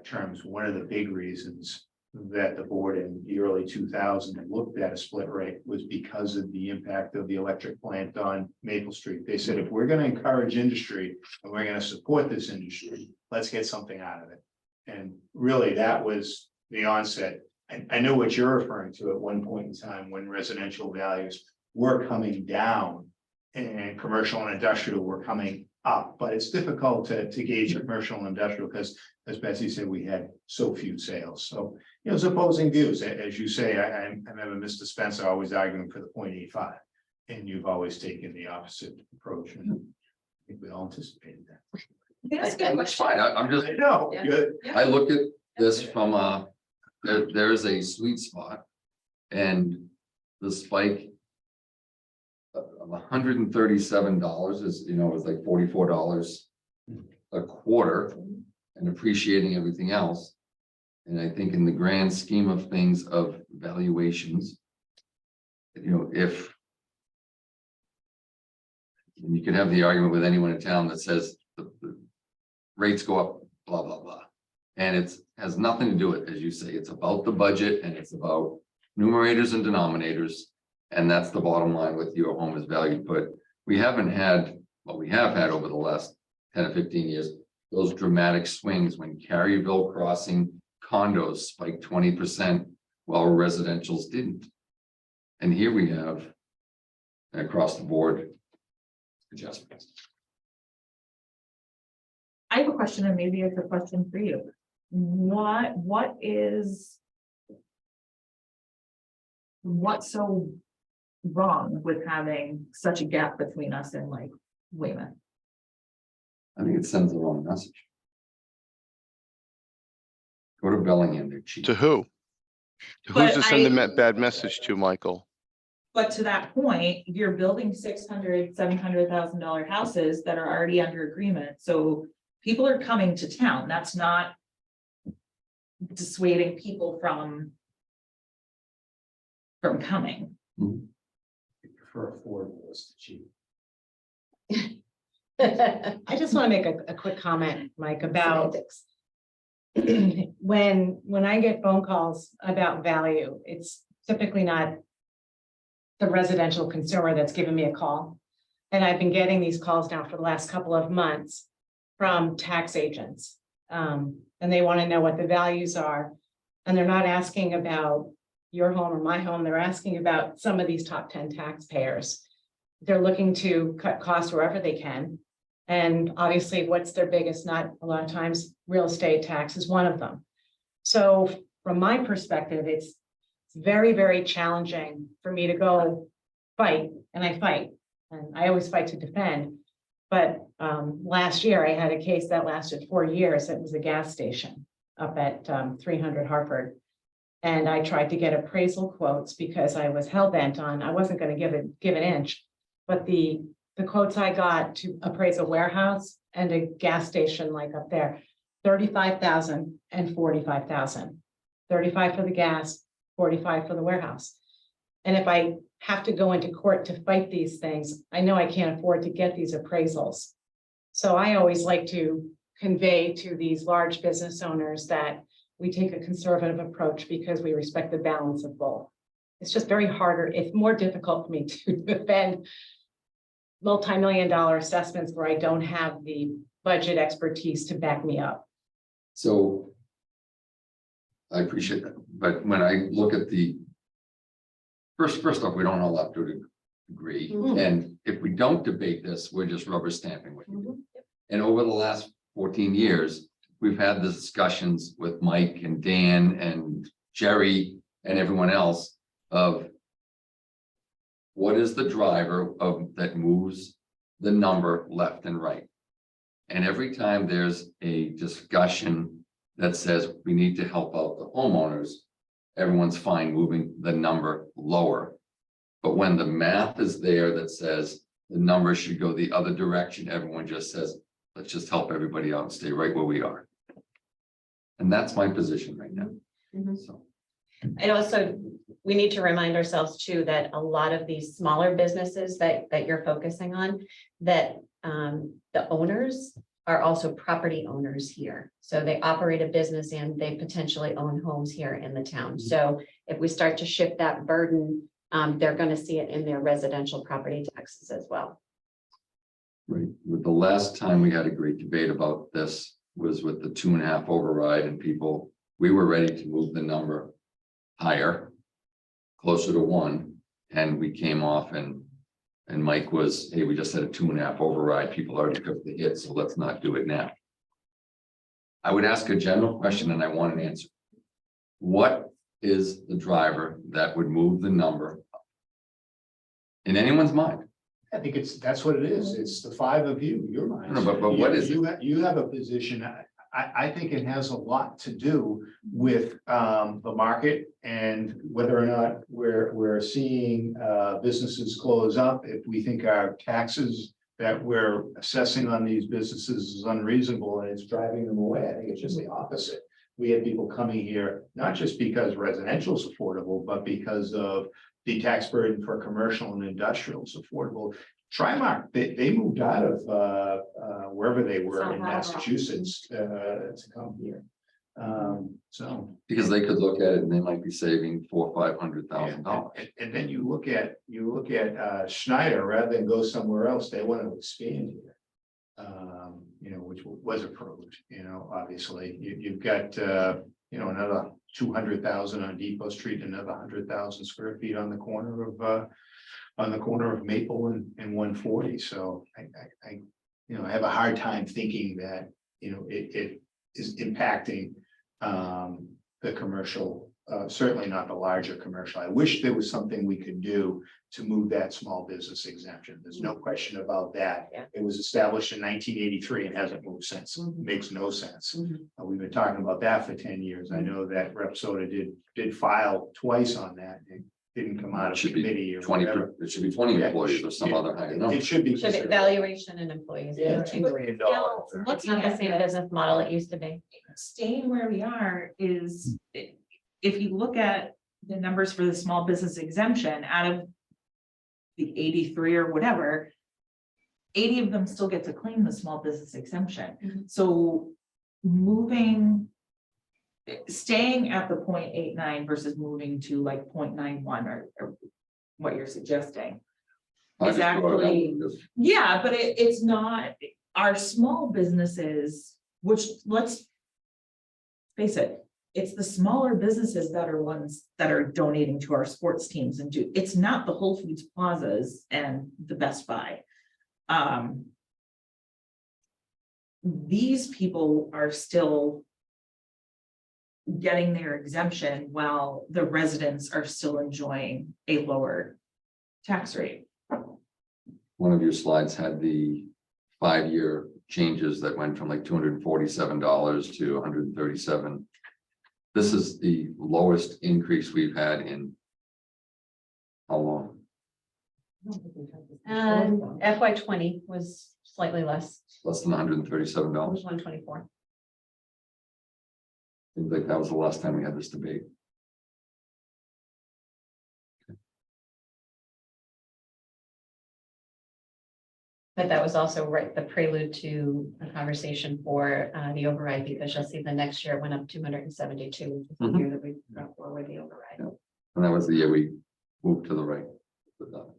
terms, one of the big reasons that the board in the early 2000s looked at a split rate was because of the impact of the electric plant on Maple Street. They said, if we're going to encourage industry and we're going to support this industry, let's get something out of it. And really, that was the onset. I know what you're referring to at one point in time when residential values were coming down and commercial and industrial were coming up, but it's difficult to gauge commercial and industrial because, as Betsy said, we had so few sales. So, you know, it's opposing views. As you say, I remember Mr. Spencer always arguing for the 0.85, and you've always taken the opposite approach. And I think we all anticipated that. That's And that's fine. I'm just, I know. Yeah. Good. I look at this from there is a sweet spot. And the spike of $137 is, you know, is like $44 a quarter and appreciating everything else. And I think in the grand scheme of things of valuations, you know, if you can have the argument with anyone in town that says the rates go up, blah, blah, blah. And it's has nothing to do with, as you say, it's about the budget and it's about numerators and denominators. And that's the bottom line with your home is valued. But we haven't had, what we have had over the last 10 or 15 years, those dramatic swings when Caryville Crossing condos spiked 20% while residentials didn't. And here we have across the board adjustments. I have a question, and maybe it's a question for you. What's so wrong with having such a gap between us and like Weymouth? I think it sends the wrong message. Go to Bellingham, they're cheap. To who? Who's But to send I- the bad message to, Michael? But to that point, you're building $600,000-$700,000 houses that are already under agreement, so people are coming to town. That's not dissuading people from coming. I prefer affordable as the cheap. I just want to make a quick comment, Mike, about when I get phone calls about value, it's typically not the residential consumer that's giving me a call. And I've been getting these calls now for the last couple of months from tax agents. And they want to know what the values are. And they're not asking about your home or my home. They're asking about some of these top 10 taxpayers. They're looking to cut costs wherever they can. And obviously, what's their biggest, not a lot of times, real estate tax is one of them. So from my perspective, it's very, very challenging for me to go fight, and I fight, and I always fight to defend. But last year I had a case that lasted 4 years. It was a gas station up at 300 Hartford. And I tried to get appraisal quotes because I was hell bent on, I wasn't gonna give an inch. But the quotes I got to appraise a warehouse and a gas station like up there, 35,000 and 45,000. 35 for the gas, 45 for the warehouse. And if I have to go into court to fight these things, I know I can't afford to get these appraisals. So I always like to convey to these large business owners that we take a conservative approach because we respect the balance of both. It's just very harder, it's more difficult for me to defend multi-million-dollar assessments where I don't have the budget expertise to back me up. So I appreciate that, but when I look at the first off, we don't all have to agree, Mhm. and if we don't debate this, we're just rubber stamping with you. Mhm. And over the last 14 years, we've had the discussions with Mike and Dan and Jerry and everyone else of what is the driver of that moves the number left and right. And every time there's a discussion that says we need to help out the homeowners, everyone's fine moving the number lower. But when the math is there that says the number should go the other direction, everyone just says, let's just help everybody out and stay right where we are. And that's my position right now. Mhm. So, And also, we need to remind ourselves too, that a lot of these smaller businesses that you're focusing on, that the owners are also property owners here. So they operate a business and they potentially own homes here in the town. So if we start to shift that burden, they're going to see it in their residential property taxes as well. right, with the last time we had a great debate about this was with the 2.5 override, and people, we were ready to move the number higher, closer to 1, and we came off and Mike was, hey, we just had a 2.5 override, people already took the hit, so let's not do it now. I would ask a general question and I want an answer. What is the driver that would move the number in anyone's mind? I think that's what it is. It's the 5 of you, your mind. No, but what is it? You have a position. I think it has a lot to do with the market and whether or not we're seeing businesses close up. If we think our taxes that we're assessing on these businesses is unreasonable and it's driving them away, I think it's just the opposite. We have people coming here, not just because residential is affordable, but because of the tax burden for commercial and industrial is affordable. Trimark, they moved out of wherever they were in Massachusetts to come here. So. Because they could look at it and they might be saving $400,000 or $500,000. And then you look at Schneider, rather than go somewhere else, they want to expand here. Which was approved, obviously, you've got, another 200,000 on Depot Street, another 100,000 square feet on the corner of Maple and 140. So I have a hard time thinking that, it is impacting the commercial, certainly not the larger commercial. I wish there was something we could do to move that small business exemption. There's no question about that. Yeah. It was established in 1983 and hasn't moved since. Makes no sense. We've been talking about that for 10 years. I know that Rep Soda did file twice on that. It didn't come out of committee or 20, whatever. it should be 20 employees or some other higher number. It should be. Should be considered. valuation and employees. Yeah, $2 million. It's not the same business model it used to be. Staying where we are is, if you look at the numbers for the small business exemption, out of the 83 or whatever, 80 of them still get to claim the small business exemption. So staying at the 0.89 versus moving to like 0.91 or what you're suggesting. I Is just brought it up actually, because yeah, but it's not our small businesses, which, let's face it, it's the smaller businesses that are ones that are donating to our sports teams it's not the Whole Foods Plazas and the Best Buy. These people are still getting their exemption while the residents are still enjoying a lower tax rate. one of your slides had the 5-year changes that went from like $247 to $137. This is the lowest increase we've had in how long? FY 20 was slightly less, Less than $137. it was 124. Seems like that was the last time we had this debate. But that was also the prelude to a conversation for the override, because you'll see the next year it went up 272, which is the Mhm. year that we brought forward the override. Yeah. And that was the year we moved to the right. With that.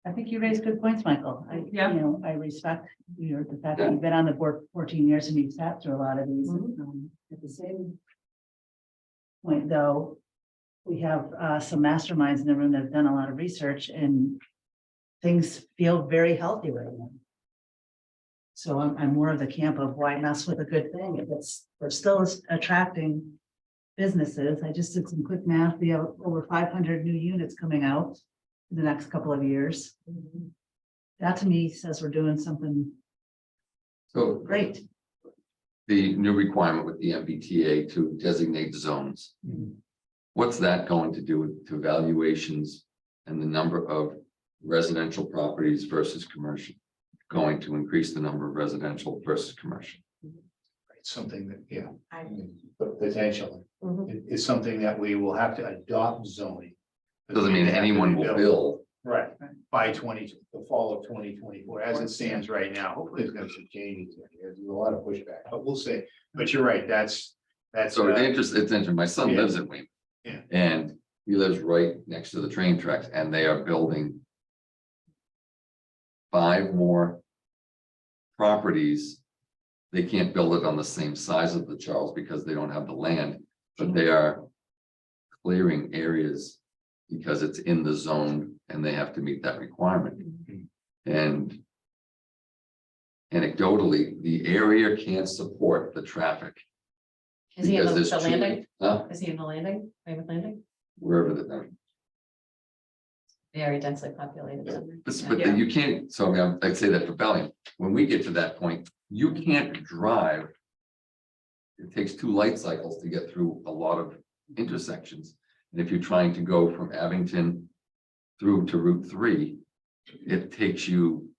I think you raised good points, Michael. Yeah. I respect the fact that you've been on the board 14 years and you've sat through a lot of these. Mhm. At the same point, though, we have some masterminds in the room that have done a lot of research, and things feel very healthy right now. So I'm more of the camp of why mess with a good thing if we're still attracting businesses. I just did some quick math. We have over 500 new units coming out in the next couple of years. That to me says we're doing something So great. the new requirement with the MBTA to designate zones. What's that going to do to valuations and the number of residential properties versus commercial? Going to increase the number of residential versus commercial. It's something that, yeah, I mean, but potentially, Mhm. it's something that we will have to adopt zoning. Doesn't mean anyone will build. Right, by the fall of 2024, as it stands right now, hopefully it's gonna be some changes, there's a lot of pushback, but we'll see. But you're right, that's. So it's interesting, my son Yeah. lives in Weymouth. Yeah. And he lives right next to the train tracks, and they are building 5 more properties. They can't build it on the same size of the Charles because they don't have the land, but they are clearing areas because it's in the zone and they have to meet that requirement. And anecdotally, the area can't support the traffic. Is he in because the there's too landing? many- Huh? Is he in the landing? Weymouth Landing? Wherever the, Very densely populated. Yeah. somewhere. but Yeah. you can't, so I mean, I'd say that for Bellingham, when we get to that point, you can't drive. It takes 2 light cycles to get through a lot of intersections. And if you're trying to go from Abington through to Route 3, it takes you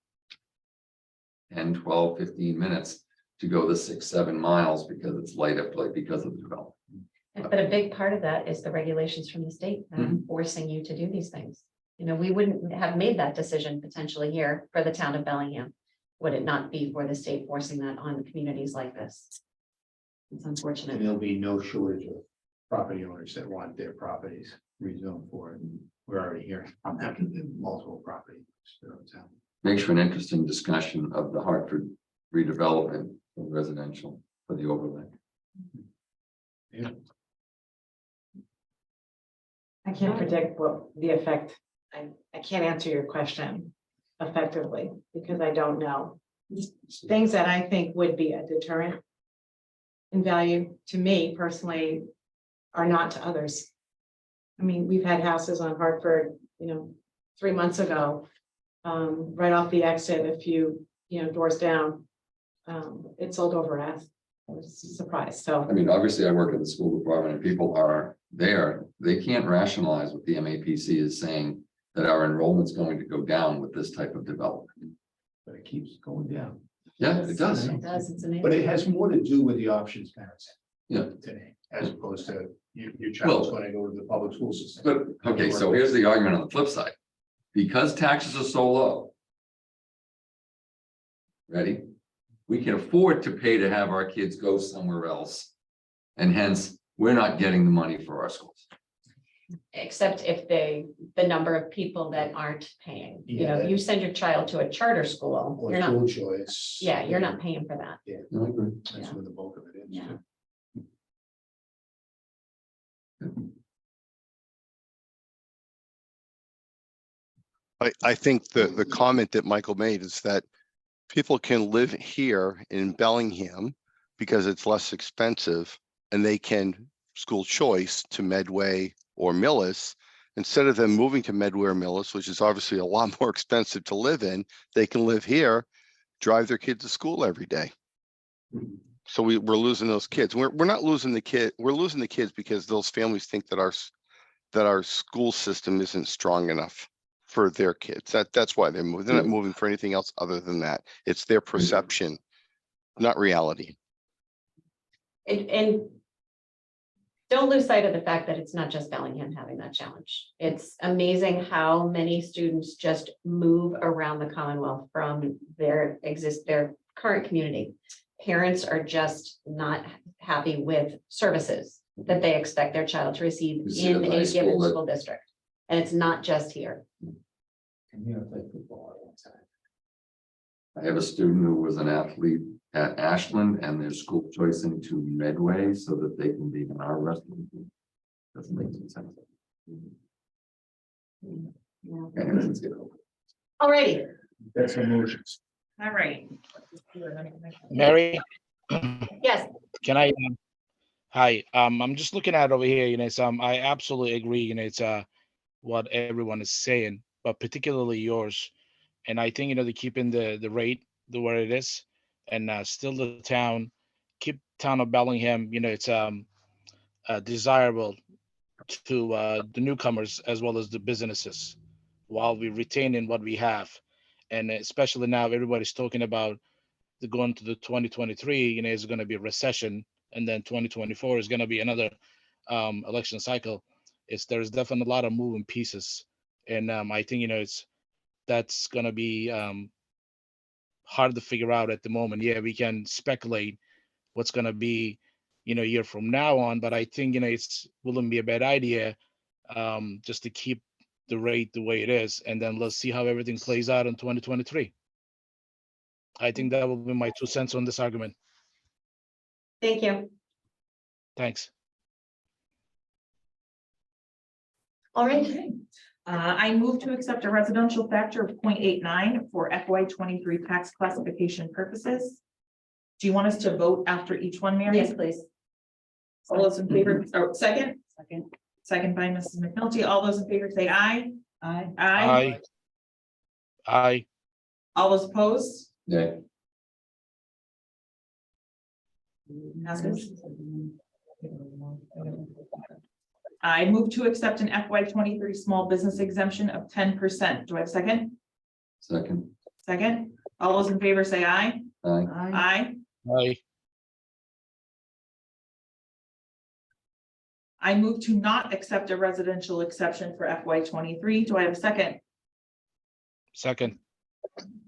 10, 12, 15 minutes to go the 6, 7 miles because it's light up, like because of the development. But a big part of that is the regulations from the state Mhm. forcing you to do these things. You know, we wouldn't have made that decision potentially here for the town of Bellingham. Would it not be for the state forcing that on communities like this? It's And unfortunate. there'll be no shortage of property owners that want their properties rezoned for it. We're already hearing from multiple properties throughout town. Makes for an interesting discussion of the Hartford redevelopment of residential for the overlay. Yeah. I can't predict what the effect, I can't answer your question effectively because I don't know. Things that I think would be a deterrent in value to me personally are not to others. I mean, we've had houses on Hartford, 3 months ago, right off the exit, a few, doors down. It sold over as, I was surprised, so. I mean, obviously, I work at the school department and people are there, they can't rationalize what the MAPC is saying. That our enrollment's going to go down with this type of development. But it keeps going down. Yeah, it does. It does, it's amazing. But it has more to do with the options parents have Yeah, today, as opposed to your child's Well- going to go to the public school system. but, okay, so here's the argument on the flip side. Because taxes are so low. Ready? We can afford to pay to have our kids go somewhere else. And hence, we're not getting the money for our schools. Except if the number of people that aren't paying, Yeah. you send your child to a charter school, Or you're not, school choice. yeah, you're not paying for that. No, I agree. That's Yeah. where the bulk of it is. Yeah. I think the comment that Michael made is that people can live here in Bellingham because it's less expensive and they can school choice to Medway or Millis. Instead of them moving to Medway or Millis, which is obviously a lot more expensive to live in, they can live here, drive their kids to school every day. So we're losing those kids. We're not losing the kid. We're losing the kids because those families think that our school system isn't strong enough for their kids. That's why they're moving. They're not moving for anything else other than that. It's their perception, not reality. And don't lose sight of the fact that it's not just Bellingham having that challenge. It's amazing how many students just move around the Commonwealth from their current community. Parents are just not happy with services that they expect their child to receive You see in the a high given school that- school district. And it's not just here. And you know, play football all the time. I have a student who was an athlete at Ashland and their school choice into Medway so that they can be in our wrestling team. Doesn't make any sense. Anyways, let's get over it. Alrighty, That's emotions. All right. Mary, yes, can I? Hi, I'm just looking at over here, it's, I absolutely agree, it's, what everyone is saying, but particularly yours. And I think, they're keeping the rate the way it is and, still the town, keep town of Bellingham, it's, desirable to, the newcomers as well as the businesses while we retain in what we have. And especially now, everybody's talking about going to the 2023, is going to be a recession, and then 2024 is going to be another election cycle. There's definitely a lot of moving pieces, and I think that's going to be hard to figure out at the moment. Yeah, we can speculate what's going to be, a year from now on, but I think it's wouldn't be a bad idea just to keep the rate the way it is, and then let's see how everything plays out in 2023. I think that will be my 2 cents on this argument. thank you. Thanks. All right, I move to accept a residential factor of 0.89 for FY 23 tax classification purposes. Do you want us to vote after each one, Mary? yes, please. All those in favor, or second? Second. Second by Mrs. McNulty. All those in favor say aye. Aye. Aye. Aye. All those opposed? Yeah, Passes. I move to accept an FY 23 small business exemption of 10%. Do I have a second? second, Second. All those in favor say aye. aye, Aye. Aye. Aye. I move to not accept a residential exception for FY 23. Do I have a second? Second.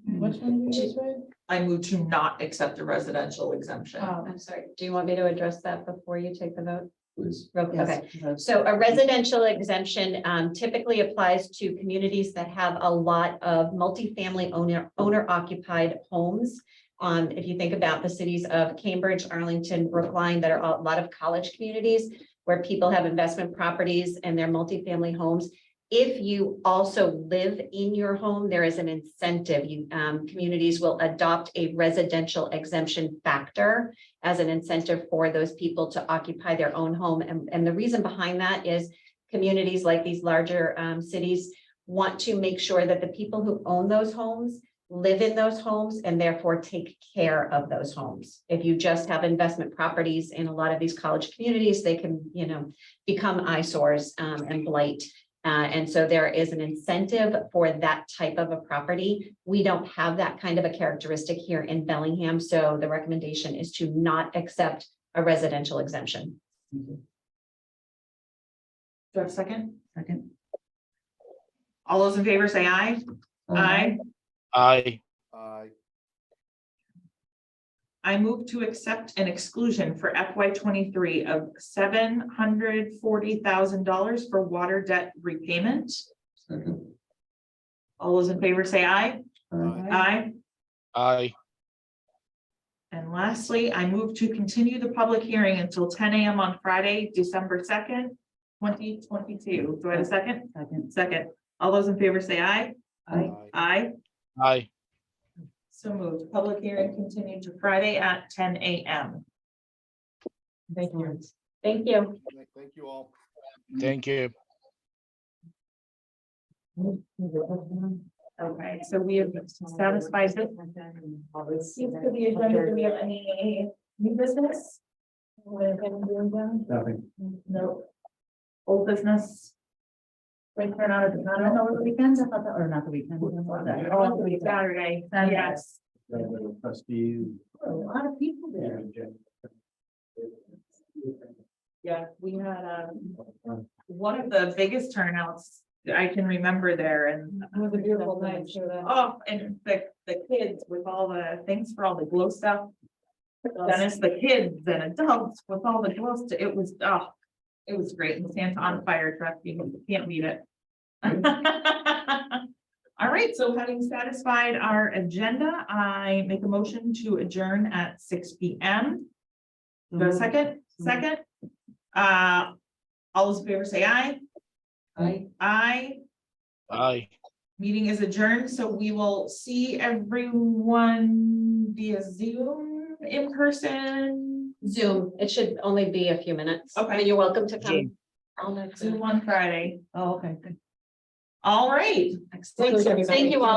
Which one did you just read? I move to not accept a residential exemption. Oh, I'm sorry. Do you want me to address that before you take the vote? please. Okay. Yes. So a residential exemption typically applies to communities that have a lot of multifamily owner occupied homes. If you think about the cities of Cambridge, Arlington, Brookline, that are a lot of college communities where people have investment properties and their multifamily homes. If you also live in your home, there is an incentive. Communities will adopt a residential exemption factor as an incentive for those people to occupy their own home. And the reason behind that is communities like these larger cities want to make sure that the people who own those homes live in those homes and therefore take care of those homes. If you just have investment properties in a lot of these college communities, they can, become eyesores and blight. And so there is an incentive for that type of a property. We don't have that kind of a characteristic here in Bellingham. So the recommendation is to not accept a residential exemption. Do I have a second? Second. All those in favor say aye. Aye. Aye. I move to accept an exclusion for FY 23 of $740,000 for water debt repayment. Second, All those in favor say aye. aye, Aye. Aye. And lastly, I move to continue the public hearing until 10 a.m. on Friday, December 2nd, 2022. Do I have a second? Second. Second. All those in favor say aye. Aye. Aye. Aye. So moved. Public hearing continued to Friday at 10 a.m. Thank you. Thank you. Thank you all. Thank you. Okay, so we have satisfied this. Seems to be agenda. Do we have any new business? Nothing. No. Old business. Spring turnout at the I don't know over the weekends, I thought that, or not the weekend. Oh, Saturday, yes. Trustees. A lot of people there. Yeah, we had one of the biggest turnouts I can remember there, and It was a beautiful night, sure that. oh, and the kids with all the, thanks for all the glow stuff. Dennis, the kids and adults with all the glow stuff, it was, oh, it was great, and Santa on fire truck, you can't beat it. All right, so having satisfied our agenda, I make a motion to adjourn at 6 p.m. Do I have a second? Second? All those in favor say aye. Aye. Aye. Aye. Meeting is adjourned, so we will see everyone via Zoom in person. Zoom, it should only be a few minutes. Okay. And you're welcome to come. Zoom. I'll let Zoom on Friday. Oh, okay, good. All right. Thank you all.